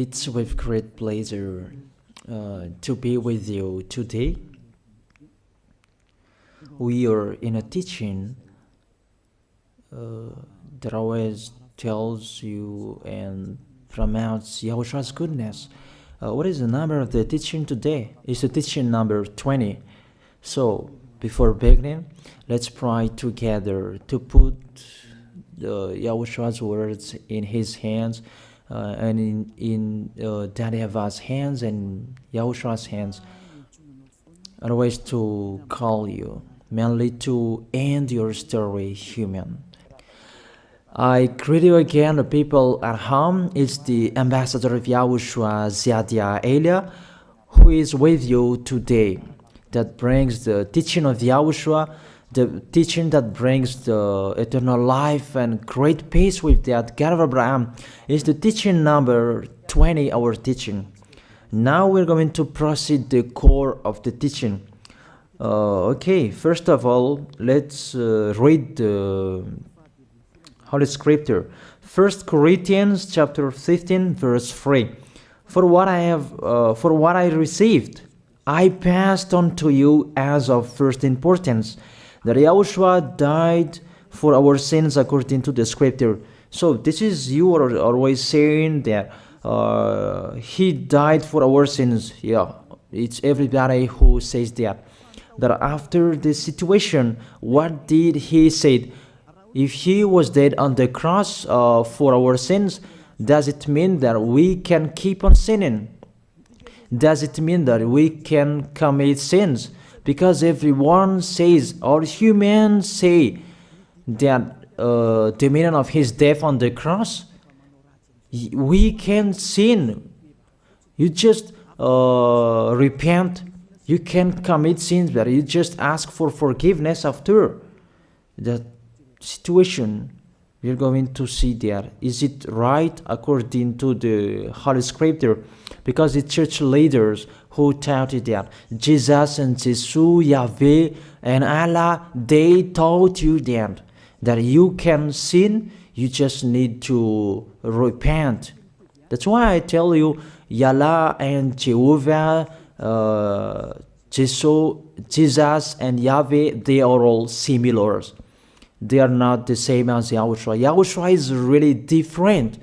It's with great pleasure to be with you today. We are in a teaching that always tells you and promotes Yahushua's goodness. What is the number of the teaching today? It's the teaching number 20. So, before beginning, let's pray together to put Yahushua's words in his hands and in Daddy YAHVAH's hands and Yahushua's hands. Otherwise, to call you, mainly to end your story human. I greet you again, the people at home. It's the ambassador of Yahushua, Ziadia Elia, who is with you today, that brings the teaching of Yahushua, the teaching that brings the eternal life and great peace with that God of Abraham. Is the teaching number 20, our teaching. Now we're going to proceed the core of the teaching. Okay, first of all, let's read the Holy Scripture. 1 Corinthians chapter 15, verse 3. For what I received, I passed on to you as of first importance, that Yahushua died for our sins according to the Scripture. So this is, you are always saying that he died for our sins. Yeah, it's everybody who says that. That after the situation, what did he say? If he was dead on the cross for our sins, does it mean that we can keep on sinning? Does it mean that we can commit sins? Because everyone says, or humans say, that the meaning of his death on the cross, we can sin. You just repent. You can commit sins, but you just ask for forgiveness after that situation. We're going to see there. Is it right according to the Holy Scripture? Because the church leaders who taught it that Jesus and Jesus, Yahweh and Allah, they taught you that you can sin, you just need to repent. That's why I tell you, Yahlah and Jehovah, Jesus and Yahweh, they are all similar. They are not the same as Yahushua. Yahushua is really different.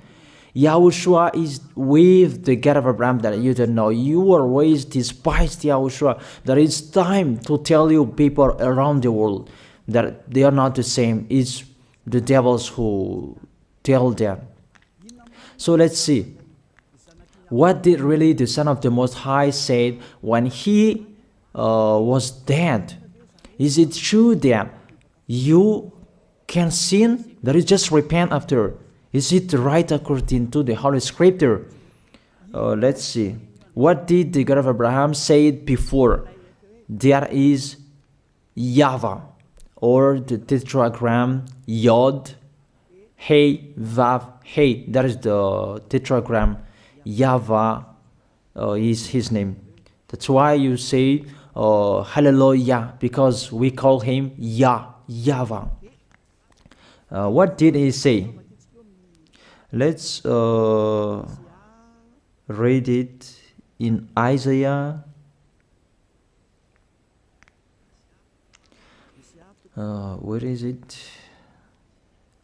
Yahushua is with the God of Abraham that you don't know. You always despised Yahushua. There is time to tell you people around the world that they are not the same. It's the devils who tell them. So let's see. What did really the Son of the Most High say when he was dead? Is it true that you can sin? That is just repent after. Is it right according to the Holy Scripture? Let's see. What did the God of Abraham say before? There is YAHVAH, or the tetragram Yod, Hey, Vav, Hey. That is the tetragram. YAHVAH is his name. That's why you say Hallelujah, because we call him YAHVAH. What did he say? Let's read it in Isaiah. Where is it?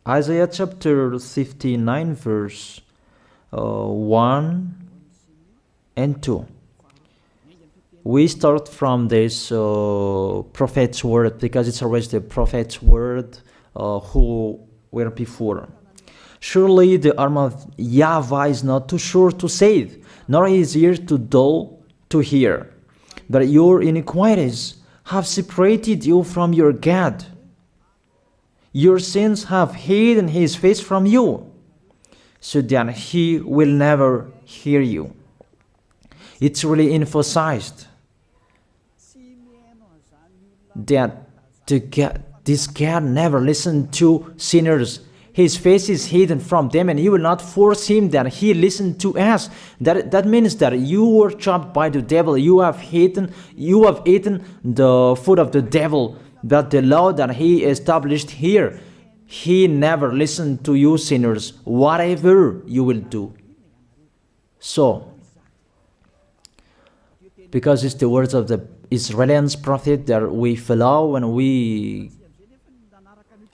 Isaiah chapter 59, verse 1 and 2. We start from this prophet's word, because it's always the prophet's word who were before. Surely the arm of YAHVAH is not too short to save, nor his ear too dull to hear. But your iniquities have separated you from your God. Your sins have hidden his face from you, so that he will never hear you. It's really emphasized that this God never listened to sinners. His face is hidden from them, and he will not force him that he listen to us. That means that you were trapped by the devil. You have eaten the food of the devil. But the law that he established here, he never listened to you sinners, whatever you will do. So, because it's the words of the Israelians prophet that we follow, and we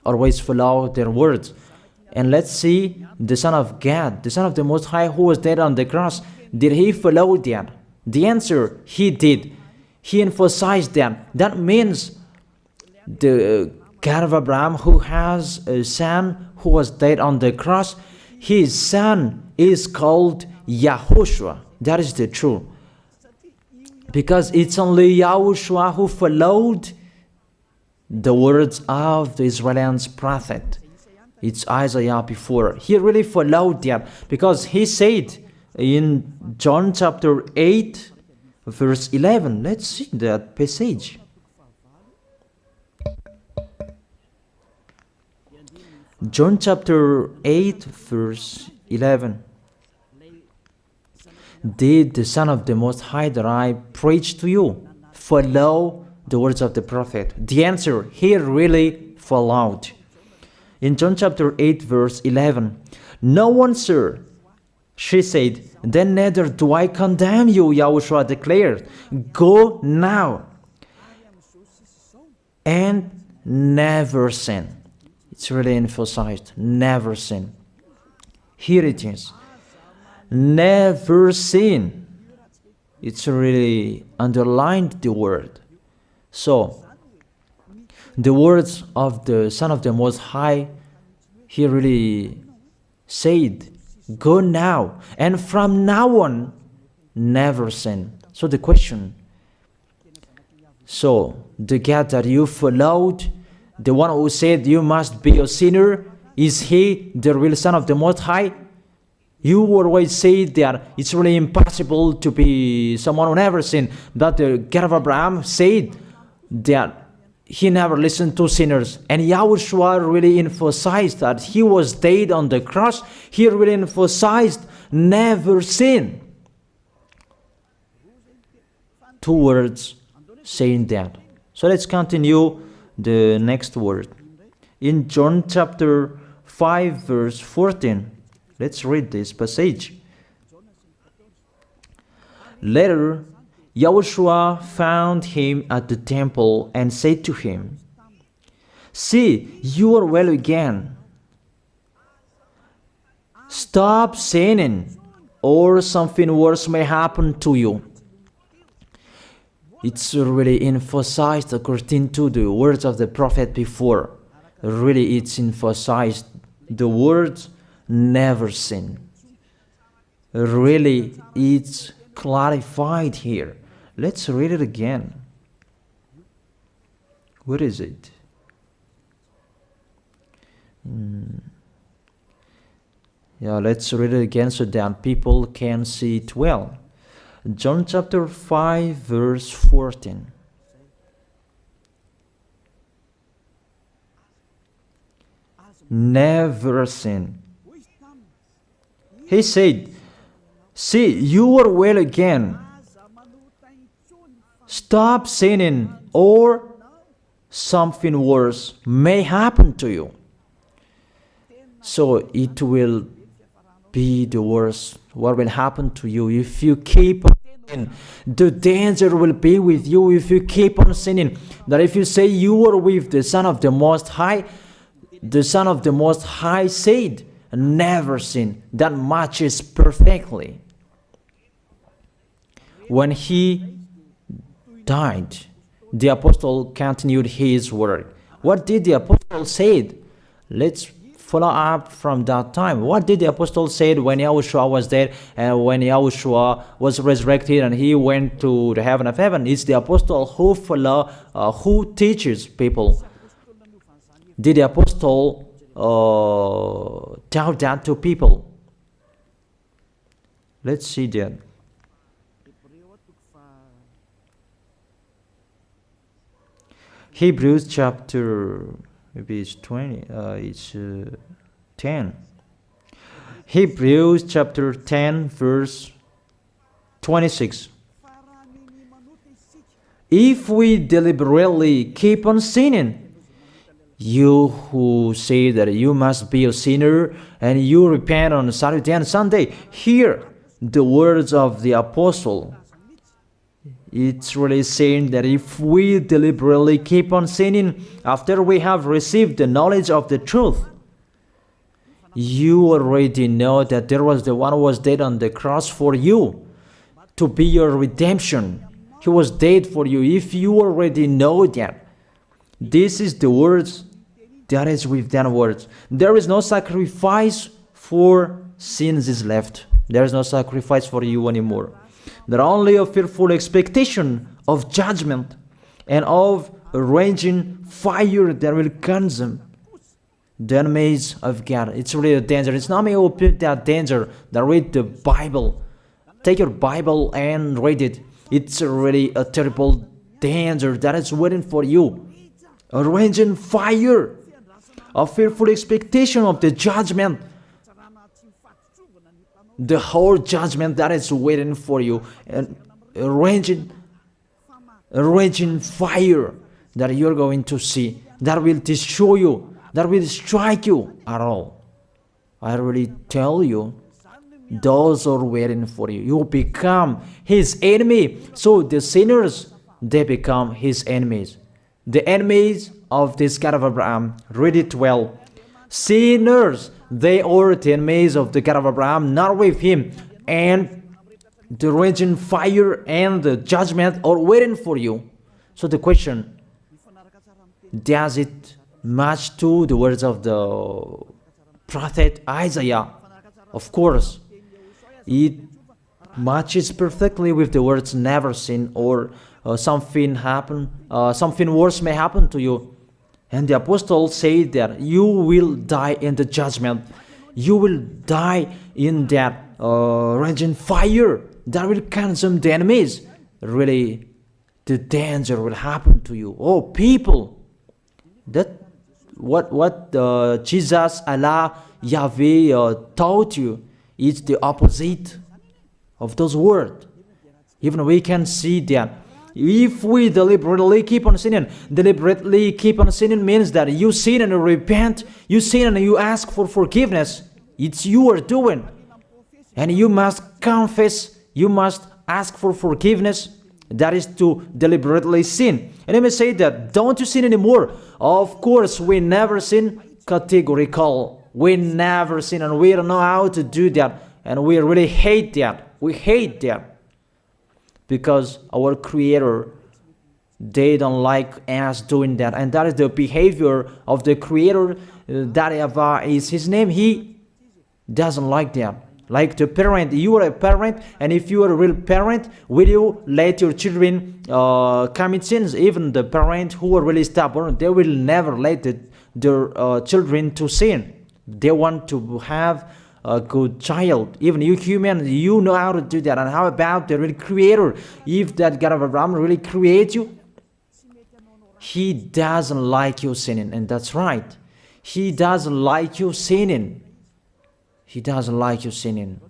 always follow their words. And let's see the Son of God, the Son of the Most High, who was dead on the cross. Did he follow that? The answer, he did. He emphasized that. That means the God of Abraham, who has a son who was dead on the cross, his son is called YAHOSHUAH. That is the truth. Because it's only YAHOSHUAH who followed the words of the Israelians prophet. It's Isaiah before. He really followed that, because he said in John chapter 8, verse 11. Let's see that passage. John chapter 8, verse 11. Did the Son of the Most High that I preach to you follow the words of the prophet? The answer, he really followed. In John chapter 8, verse 11, no one, sir, she said, then neither do I condemn you, YAHOSHUAH declared. Go now and never sin. It's really emphasized, never sin. Here it is. Never sin. It's really underlined the word. So, the words of the Son of the Most High, he really said, go now, and from now on, never sin. So the question, so the God that you followed, the one who said you must be a sinner, is he the real Son of the Most High? You always say that it's really impossible to be someone who never sinned. But the God of Abraham said that he never listened to sinners. And YAHOSHUAH really emphasized that he was dead on the cross. He really emphasized never sin. Two words saying that. So let's continue the next word. In John chapter 5, verse 14. Let's read this passage. Later, YAHOSHUAH found him at the temple and said to him, see, you are well again. Stop sinning, or something worse may happen to you. It's really emphasized according to the words of the prophet before. Really, it's emphasized the words never sin. Really, it's clarified here. Let's read it again. What is it? Yeah, let's read it again so that people can see it well. John chapter 5, verse 14. Never sin. He said, see, you are well again. Stop sinning, or something worse may happen to you. So it will be the worst. What will happen to you if you keep on sinning? The danger will be with you if you keep on sinning. That if you say you are with the Son of the Most High, the Son of the Most High said, never sin. That matches perfectly. When he died, the apostle continued his work. What did the apostle say? Let's follow up from that time. What did the apostle say when YAHOSHUAH was dead and when YAHOSHUAH was resurrected and he went to the heaven of heaven? It's the apostle who teaches people. Did the apostle tell that to people? Let's see that. Hebrews chapter, maybe it's 20, it's 10. Hebrews chapter 10, verse 26. If we deliberately keep on sinning, you who say that you must be a sinner and you repent on Saturday and Sunday, here the words of the apostle. It's really saying that if we deliberately keep on sinning after we have received the knowledge of the truth, you already know that there was the one who was dead on the cross for you to be your redemption. He was dead for you. If you already know that, this is the words that is with that words. There is no sacrifice for sins is left. There is no sacrifice for you anymore. There are only a fearful expectation of judgment and of a raging fire that will consume the enemies of God. It's really a danger. It's not me who put that danger that read the Bible. Take your Bible and read it. It's really a terrible danger that is waiting for you. A raging fire, a fearful expectation of the judgment. The whole judgment that is waiting for you. And a raging fire that you're going to see, that will destroy you, that will strike you at all. I really tell you, those are waiting for you. You become his enemy. So the sinners, they become his enemies. The enemies of this God of Abraham. Read it well. Sinners, they are the enemies of the God of Abraham, not with him. And the raging fire and the judgment are waiting for you. So the question, does it match to the words of the prophet Isaiah? Of course. It matches perfectly with the words never sin, or something worse may happen to you. And the apostle said that you will die in the judgment. You will die in that raging fire that will consume the enemies. Really, the danger will happen to you. Oh, people, that what Jesus, Allah, Yahweh taught you is the opposite of those words. Even we can see that if we deliberately keep on sinning means that you sin and you repent, you sin and you ask for forgiveness. It's you are doing. And you must confess, you must ask for forgiveness. That is to deliberately sin. And you may say that, don't you sin anymore? Of course, we never sin. Categorical. We never sin, and we don't know how to do that. And we really hate that. We hate that. Because our Creator, they don't like us doing that. And that is the behavior of the Creator. That YAHVAH is his name. He doesn't like that. Like the parent, you are a parent, and if you are a real parent, will you let your children commit sins? Even the parent who are really stubborn, they will never let their children to sin. They want to have a good child. Even you human, you know how to do that. And how about the real Creator? If that God of Abraham really creates you, he doesn't like you sinning. And that's right. He doesn't like you sinning. He doesn't like you sinning.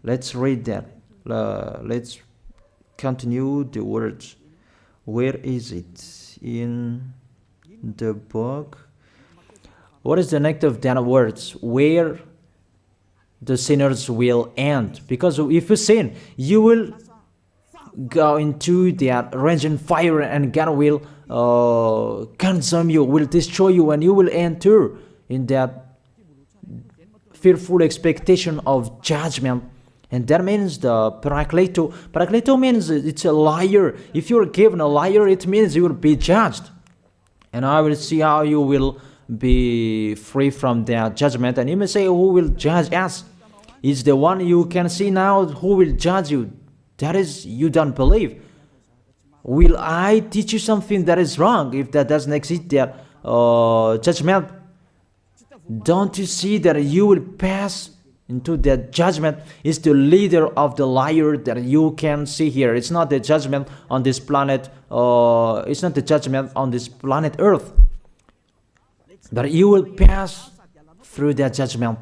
Let's read that. Let's continue the words. Where is it? In the book. What is the next of that words? Where the sinners will end. Because if you sin, you will go into that raging fire, and God will consume you, will destroy you, and you will enter in that fearful expectation of judgment. And that means the parakleto. Parakleto means it's a liar. If you're given a liar, it means you will be judged. And I will see how you will be free from that judgment. And you may say, who will judge us? It's the one you can see now who will judge you. That is, you don't believe. Will I teach you something that is wrong if that doesn't exist, that judgment? Don't you see that you will pass into that judgment? Is the leader of the liar that you can see here. It's not the judgment on this planet. It's not the judgment on this planet Earth. But you will pass through that judgment.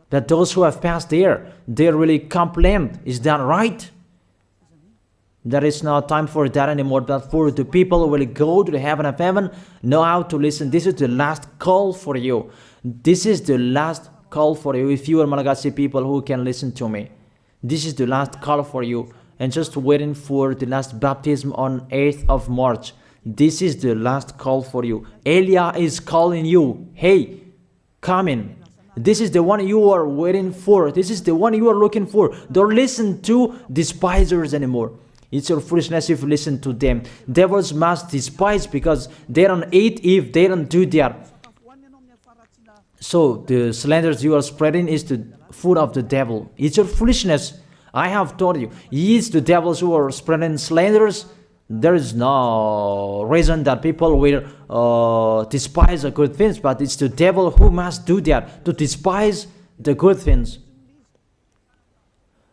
That those who have passed there, they really complain. Is that right? There is no time for that anymore. But for the people who will go to the heaven of heaven, know how to listen. This is the last call for you. This is the last call for you. If you are Malagasy people who can listen to me, This is the last call for you. And just waiting for the last baptism on 8th of March. This is the last call for you. Elia is calling you. Hey, come in. This is the one you are waiting for. This is the one you are looking for. Don't listen to despisers anymore. It's your foolishness if you listen to them. Devils must despise because they don't eat if they don't do that. So the slanders you are spreading is the food of the devil. It's your foolishness. I have told you. It's the devils who are spreading slanders. There is no reason that people will despise the good things, but it's the devil who must do that, to despise the good things.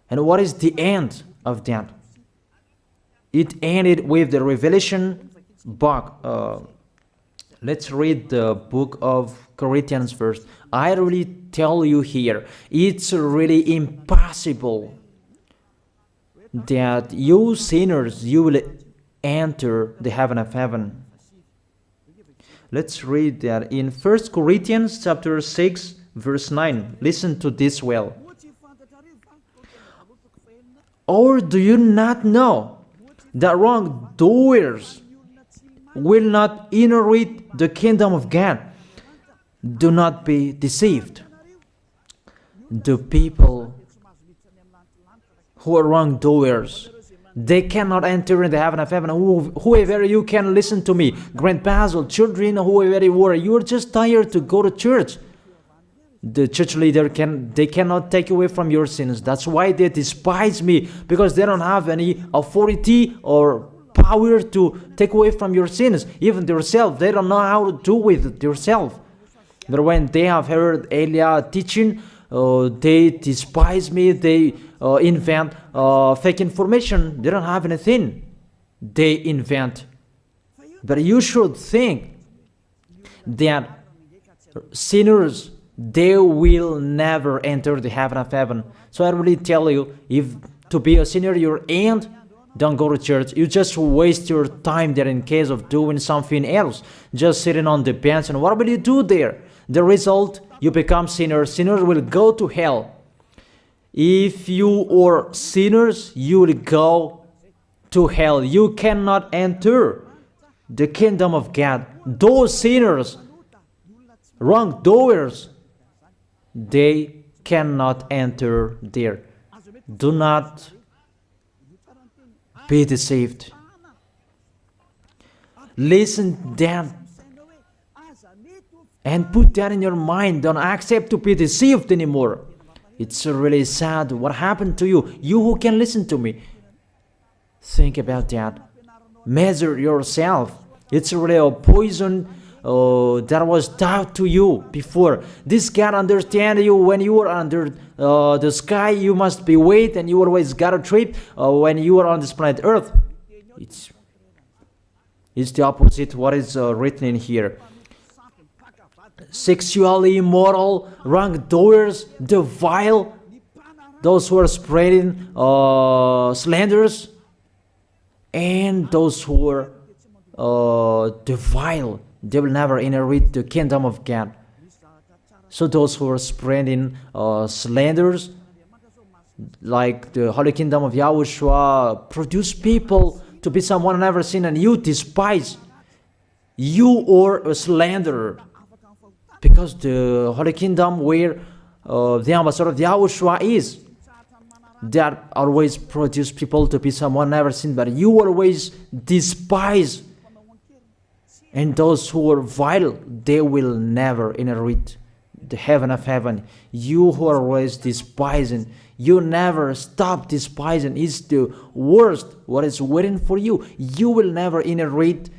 And what is the end of that? It ended with the Revelation book. Let's read the book of Corinthians first. I really tell you here, it's really impossible that you sinners, you will enter the heaven of heaven. Let's read that in 1 Corinthians chapter 6 verse 9. Listen to this well. Or do you not know that wrongdoers will not inherit the kingdom of God? Do not be deceived. The people who are wrongdoers, they cannot enter in the heaven of heaven. Whoever you can listen to me, grandpas or children, whoever you are, you are just tired to go to church. The church leader they cannot take away from your sins. That's why they despise me, because they don't have any authority or power to take away from your sins. Even themselves, they don't know how to do with it themselves. But when they have heard Elia teaching, they despise me. They invent fake information. They don't have anything. They invent. But you should think that sinners, they will never enter the heaven of heaven. So I really tell you, if to be a sinner you're in, don't go to church. You just waste your time there in case of doing something else. Just sitting on the bench, and what will you do there? The result, you become sinners. Sinners will go to hell. If you are sinners, you will go to hell. You cannot enter the kingdom of God. Those sinners, wrongdoers, they cannot enter there. Do not be deceived. Listen then and put that in your mind. Don't accept to be deceived anymore. It's really sad what happened to you. You who can listen to me, think about that. Measure yourself. It's really a poison that was taught to you before. This God understand you when you are under the sky. You must be weight, and you always got a trip when you are on this planet Earth. It's the opposite what is written in here. Sexually immoral, wrongdoers, the vile, those who are spreading slanders, and those who are the vile, they will never inherit the kingdom of God. So those who are spreading slanders, like the Holy Kingdom of YAHOSHUAH, produce people to be someone never seen, and you despise. You are a slanderer. Because the Holy Kingdom where the ambassador of YAHOSHUAH is, that always produce people to be someone never seen, but you always despise. And those who are vile, they will never inherit the heaven of heaven. You who are always despising, you never stop despising. It's the worst what is waiting for you. You will never inherit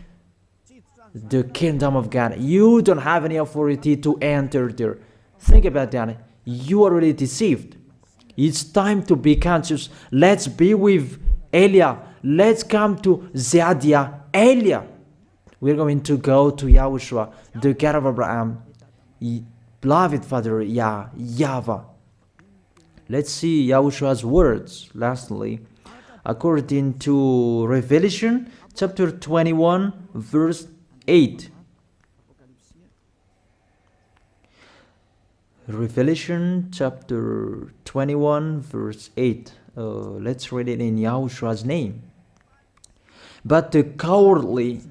the kingdom of God. You don't have any authority to enter there. Think about that. You are really deceived. It's time to be conscious. Let's be with Elia. Let's come to Zadiah. Elia. We're going to go to YAHOSHUAH, the God of Abraham, beloved Father YAHVAH. Let's see YAHOSHUAH's words. Lastly, according to Revelation chapter 21, verse 8. Revelation chapter 21 verse 8. Let's read it in Yahoshua's name. But the cowardly,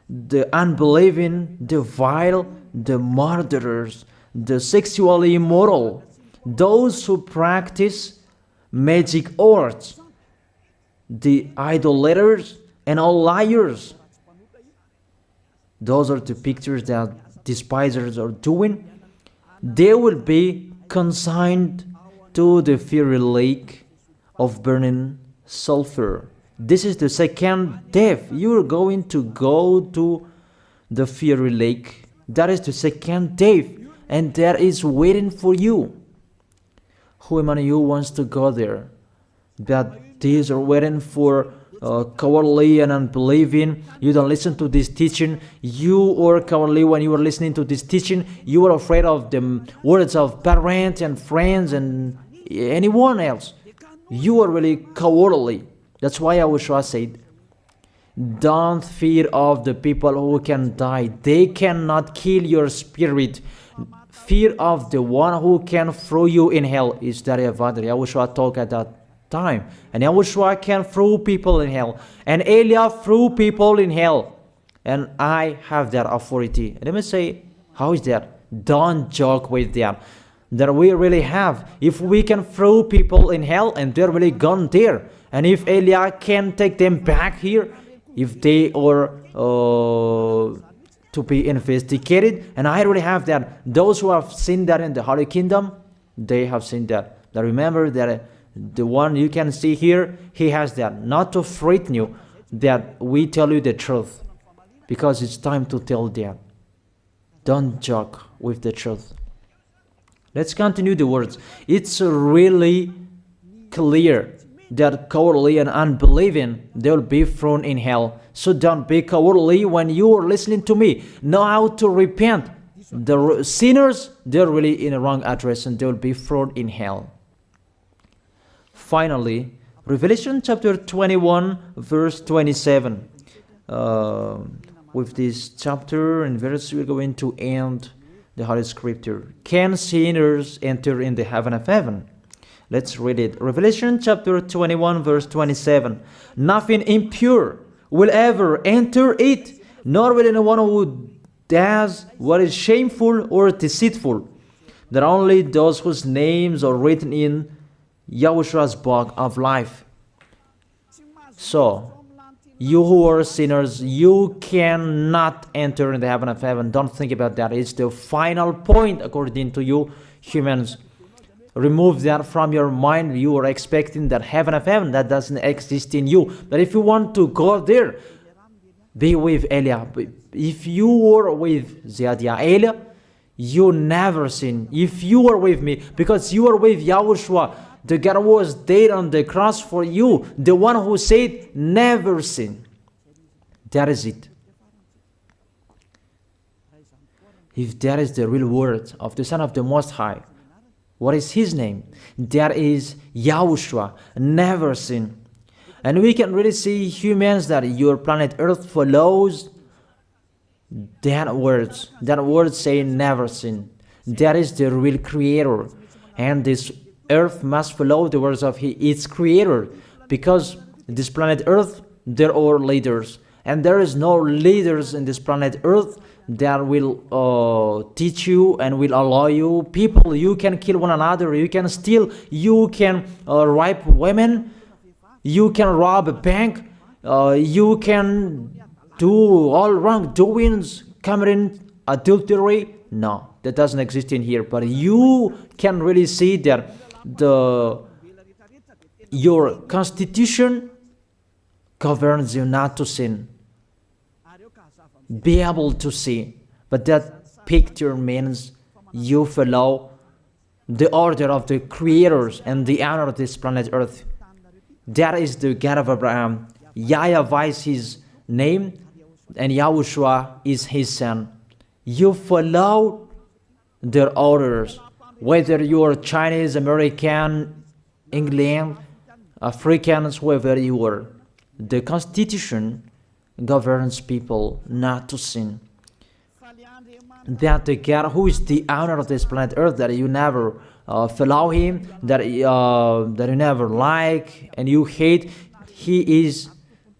the unbelieving, the vile, the murderers, the sexually immoral, those who practice magic arts, the idolaters, and all liars. Those are the pictures that despisers are doing. They will be consigned to the fiery lake of burning sulfur. This is the second death. You are going to go to the fiery lake. That is the second death, and that is waiting for you. Who among you wants to go there? That these are waiting for cowardly and unbelieving. You don't listen to this teaching. You are cowardly when you are listening to this teaching. You are afraid of the words of parents and friends and anyone else. You are really cowardly. That's why YAHOSHUAH said, don't fear of the people who can die. They cannot kill your spirit. Fear of the one who can throw you in hell. Is that YAHOSHUAH talked at that time. And YAHOSHUAH can throw people in hell. And Eliah threw people in hell. And I have that authority. Let me say, how is that? Don't joke with that. That we really have. If we can throw people in hell and they're really gone there. And if Eliah can take them back here, if they are to be investigated, and I really have that. Those who have seen that in the Holy Kingdom, they have seen that. Now remember that the one you can see here, he has that. Not to frighten you, that we tell you the truth, because it's time to tell that. Don't joke with the truth. Let's continue the words. It's really clear that cowardly and unbelieving, they'll be thrown in hell. So don't be cowardly when you are listening to me. Know how to repent. The sinners, they're really in the wrong address and they'll be thrown in hell. Finally, Revelation chapter 21 verse 27. With this chapter and verse, we're going to end the Holy Scripture. Can sinners enter in the heaven of heaven? Let's read it. Revelation chapter 21 verse 27. Nothing impure will ever enter it, nor will anyone who does what is shameful or deceitful. That only those whose names are written in YAHOSHUAH's book of life. So, you who are sinners, you cannot enter in the heaven of heaven. Don't think about that. It's the final point according to you humans. Remove that from your mind. You are expecting that heaven of heaven that doesn't exist in you. But if you want to go there, be with Eliah. If you were with Eliah, you never sin. If you are with me, because you are with YAHOSHUAH, the God was dead on the cross for you, the one who said never sin. That is it. If that is the real word of the Son of the Most High, what is his name? That is YAHOSHUAH, never sin. And we can really see humans that your planet Earth follows that words. That word say never sin. That is the real creator. And this Earth must follow the words of its creator. Because this planet Earth, there are leaders. And there is no leaders in this planet Earth that will teach you and will allow you. People, you can kill one another, you can steal, you can rape women, you can rob a bank, you can do all wrongdoings, committing adultery. No, that doesn't exist in here. But you can really see that your constitution governs you not to sin. Be able to see. But that picture means you follow the order of the creators and the honor of this planet Earth. That is the God of Abraham. YAHVAH is his name and YAHOSHUAH is his son. You follow their orders. Whether you are Chinese, American, England, Africans, whoever you are. The Constitution governs people not to sin. that the God who is the owner of this planet Earth, that you never follow him, that you never like and you hate, he is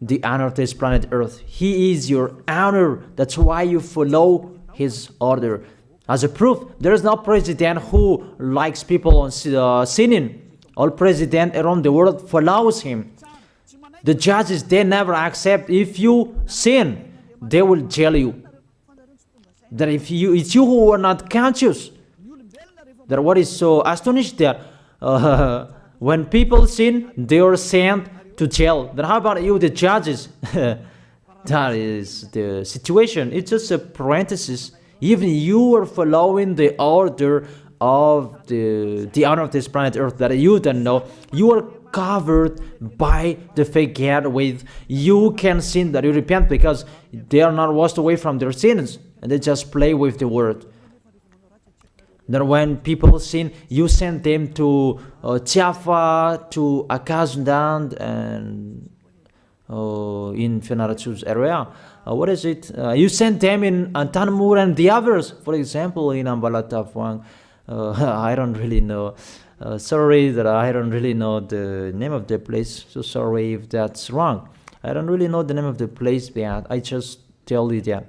the owner of this planet Earth. He is your owner. That's why you follow his order. As a proof, there is no president who likes people sinning. All president around the world follows him. The judges, they never accept if you sin, they will jail you. That if it's you who are not conscious. That what is so astonished that when people sin, they are sent to jail. Then how about you, the judges? That is the situation. It's just a parenthesis. Even you are following the order of the owner of this planet Earth that you don't know. You are covered by the fake God with you can sin, that you repent, because they are not washed away from their sins and they just play with the word. That when people sin, you send them to YAHVAH, to Akazundand, and in Fenarachu's area. What is it? You send them in Antanmur and the others. For example, in Ambalatafwang. I don't really know. Sorry that I don't really know the name of the place. So sorry if that's wrong. I don't really know the name of the place, but I just tell you that.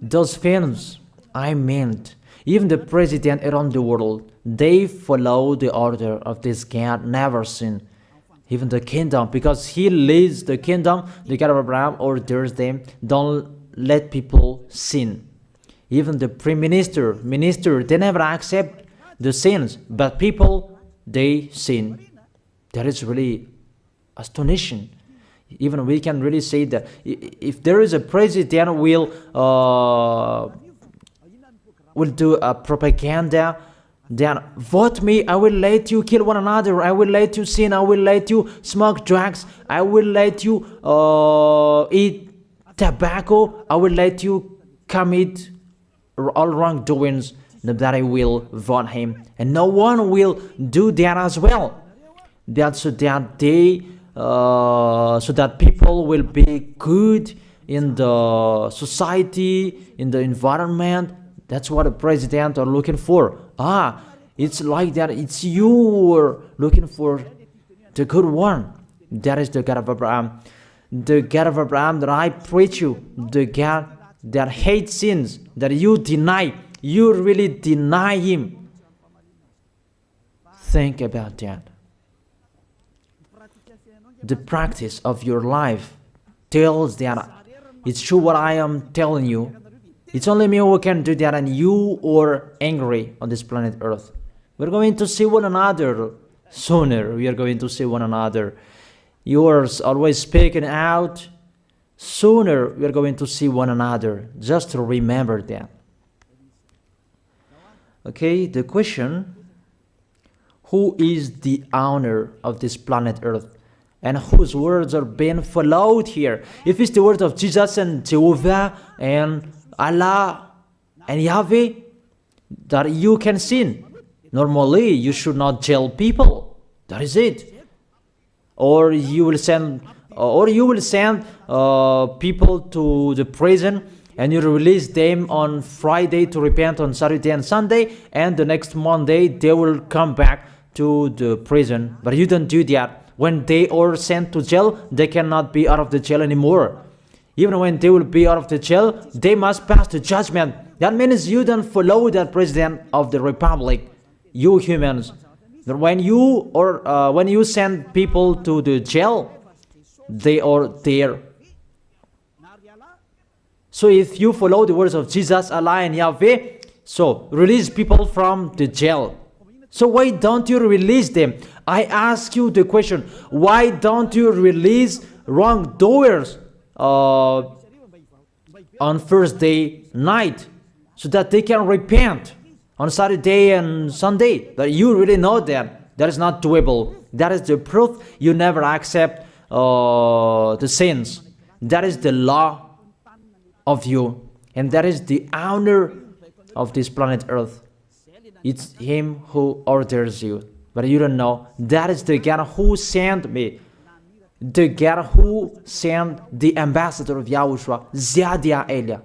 Those films, I meant, even the president around the world, they follow the order of this God, never sin. Even the kingdom, because he leads the kingdom, the God of Abraham orders them, don't let people sin. Even the prime minister, they never accept the sins, but people, they sin. That is really astonishing. Even we can really say that if there is a president will do a propaganda, then vote me, I will let you kill one another, I will let you sin, I will let you smoke drugs, I will let you eat tobacco, I will let you commit all wrongdoings, that I will vote him. And no one will do that as well. That's so that so that people will be good in the society, in the environment. That's what the president are looking for. It's like that. It's you who are looking for the good one. That is the God of Abraham. The God of Abraham that I preach you. The God that hates sins, that you deny. You really deny him. Think about that. The practice of your life tells that it's true what I am telling you. It's only me who can do that, and you are angry on this planet Earth. We're going to see one another sooner. We are going to see one another. You are always speaking out. Sooner we are going to see one another. Just to remember that. Okay, the question: who is the owner of this planet Earth? And whose words are being followed here? If it's the word of Jesus and Jehovah and Allah and Yahweh, that you can sin. Normally, you should not jail people. That is it. Or you will send, people to the prison, and you release them on Friday to repent on Saturday and Sunday, and the next Monday they will come back to the prison. But you don't do that. When they are sent to jail, they cannot be out of the jail anymore. Even when they will be out of the jail, they must pass the judgment. That means you don't follow that president of the republic, you humans. That when you send people to the jail, they are there. So if you follow the words of Jesus, Allah and Yahweh, so release people from the jail. So why don't you release them? I ask you the question, why don't you release wrongdoers on Thursday night so that they can repent on Saturday and Sunday? That you really know that is not doable. That is the proof you never accept the sins. That is the law of you, and that is the owner of this planet Earth. It's him who orders you, but you don't know. That is the God who sent me, the God who sent the ambassador of Yahushua, Zadia Elia.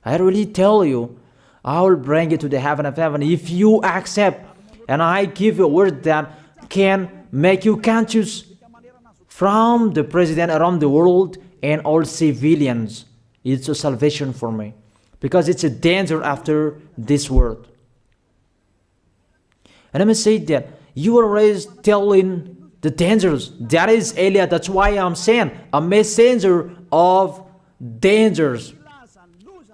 I really tell you, I will bring you to the heaven of heaven if you accept. And I give you a word that can make you conscious from the president around the world and all civilians. It's a salvation for me. Because it's a danger after this world. And I must say that you are always telling the dangers. That is Elia. That's why I'm saying a messenger of dangers.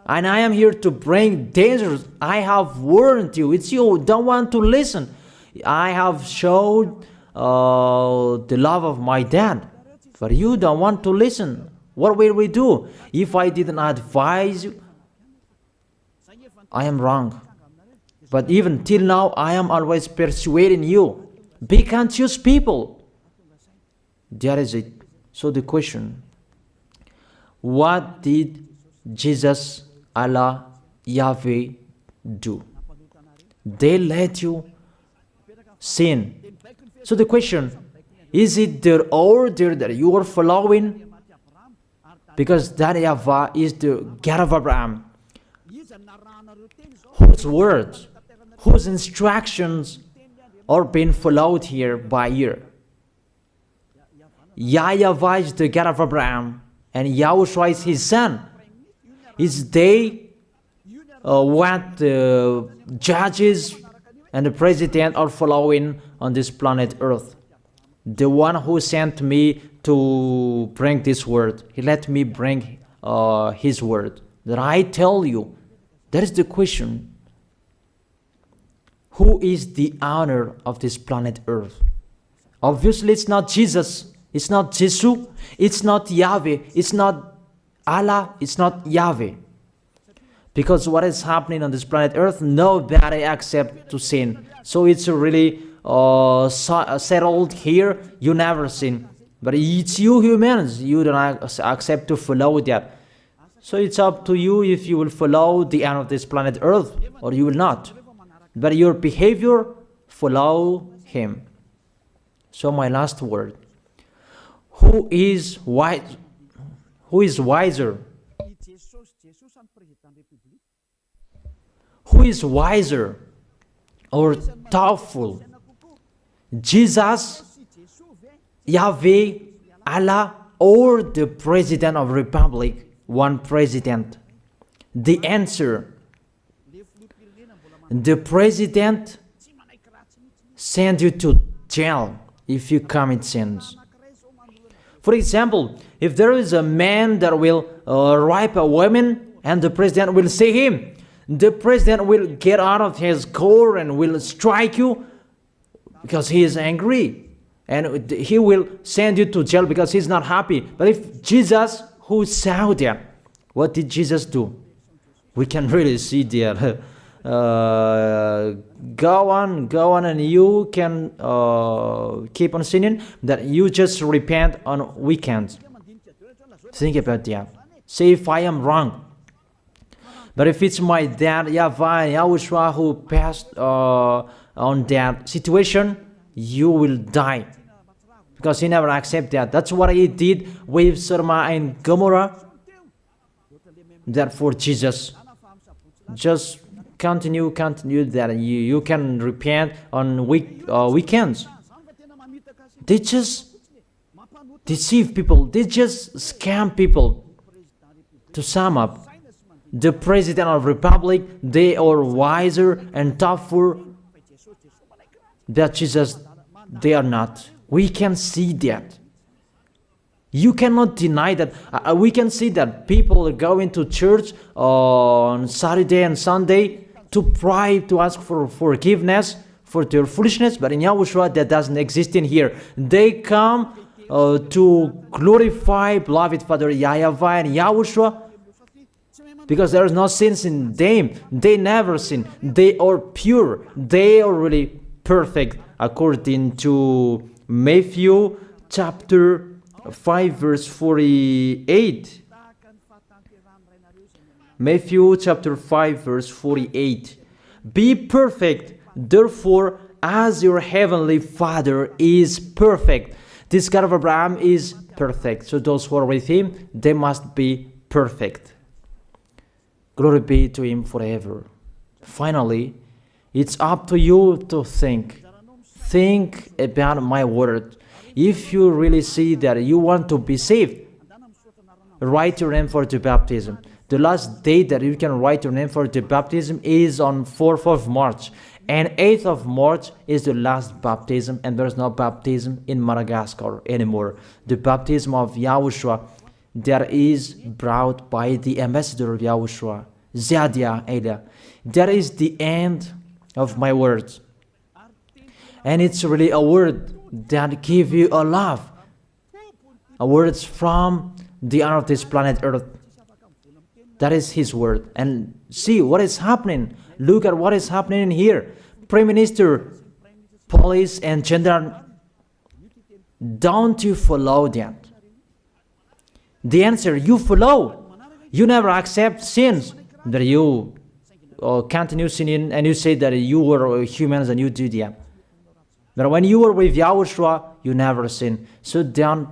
And I am here to bring dangers. I have warned you. It's you don't want to listen. I have showed the love of my dad. But you don't want to listen. What will we do? If I didn't advise you, I am wrong. But even till now, I am always persuading you. Be conscious people. That is it. So the question, what did Jesus, Allah, Yahweh do? They let you sin. So the question, is it their order that you are following? Because that YAHVAH is the God of Abraham, whose words, whose instructions are being followed here by year. YAHVAH is the God of Abraham, and YAHOSHUAH is his son. Is they what the judges and the president are following on this planet Earth. The one who sent me to bring this word, he let me bring his word. That I tell you, that is the question. Who is the owner of this planet Earth? Obviously, it's not Jesus. It's not Jesus. It's not Yahweh. It's not Allah. It's not Yahweh. Because what is happening on this planet Earth, nobody accepts to sin. So it's really settled here. You never sin. But it's you humans. You don't accept to follow that. So it's up to you if you will follow the end of this planet Earth or you will not. But your behavior, follow him. So my last word. Who is wise? Who is wiser? Who is wiser or thoughtful? Jesus, Yahweh, Allah, or the President of Republic? One president. The answer. The president sends you to jail if you commit sins. For example, if there is a man that will rape a woman and the president will see him, the president will get out of his car and will strike you because he is angry. And he will send you to jail because he's not happy. But if Jesus, who saw that, what did Jesus do? We can really see that. Go on, and you can keep on sinning, that you just repent on weekends. Think about that. Say if I am wrong. But if it's my dad, YAHVAH, YAHOSHUAH, who passed on that situation, you will die. Because he never accepted that. That's what he did with Sodom and Gomorrah. Therefore, Jesus, just continue that you can repent on weekends. They just deceive people. They just scam people. To sum up, the President of Republic, they are wiser and tougher than Jesus. They are not. We can see that. You cannot deny that. We can see that people are going to church on Saturday and Sunday to pray, to ask for forgiveness for their foolishness. But in YAHOSHUAH, that doesn't exist in here. They come to glorify beloved Father YAHVAH and YAHOSHUAH because there is no sins in them. They never sin. They are pure. They are really perfect according to Matthew chapter 5 verse 48. Matthew chapter 5 verse 48. Be perfect, therefore, as your heavenly Father is perfect. This God of Abraham is perfect. So those who are with him, they must be perfect. Glory be to Him forever. Finally, it's up to you to think. Think about my word. If you really see that you want to be saved, write your name for the baptism. The last date that you can write your name for the baptism is on 4th of March. And 8th of March is the last baptism, and there's no baptism in Madagascar anymore. The baptism of Yahushua that is brought by the ambassador of Yahushua, Zadia Ada. That is the end of my words. And it's really a word that gives you a love. A words from the honor of this planet Earth. That is His word. And see what is happening. Look at what is happening in here. Prime Minister, police, and gendarme. Don't you follow that? The answer, you follow. You never accept sins. That you continue sinning and you say that you were humans and you do that. But when you were with Yahushua, you never sin. So don't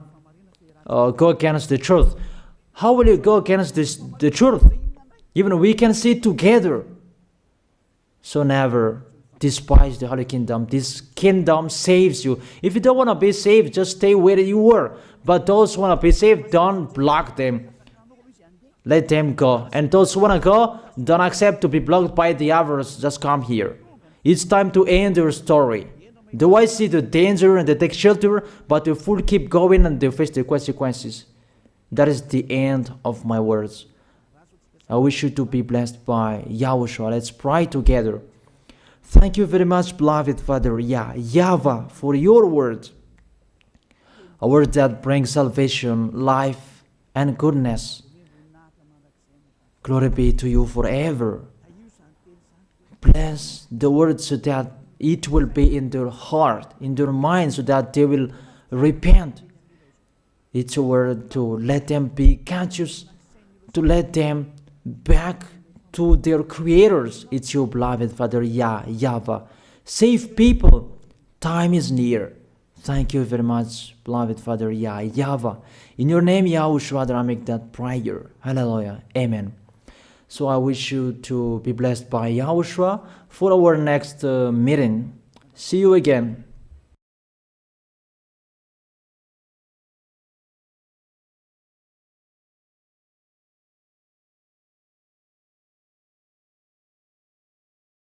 go against the truth. How will you go against the truth? Even we can see together. So never despise the Holy Kingdom. This kingdom saves you. If you don't want to be saved, just stay where you were. But those who want to be saved, don't block them. Let them go. And those who want to go, don't accept to be blocked by the others. Just come here. It's time to end your story. Do I see the danger and they take shelter, but the fool keep going and they face the consequences? That is the end of my words. I wish you to be blessed by Yahushua. Let's pray together. Thank you very much, beloved Father YAHVAH, for your word. A word that brings salvation, life, and goodness. Glory be to you forever. Bless the word so that it will be in their heart, in their mind, so that they will repent. It's a word to let them be conscious, to let them back to their creators. It's your beloved Father YAHVAH. Save people. Time is near. Thank you very much, beloved Father YAHVAH. In your name, Yahushua, that I make that prayer. Hallelujah. Amen. So I wish you to be blessed by Yahushua for our next meeting. See you again.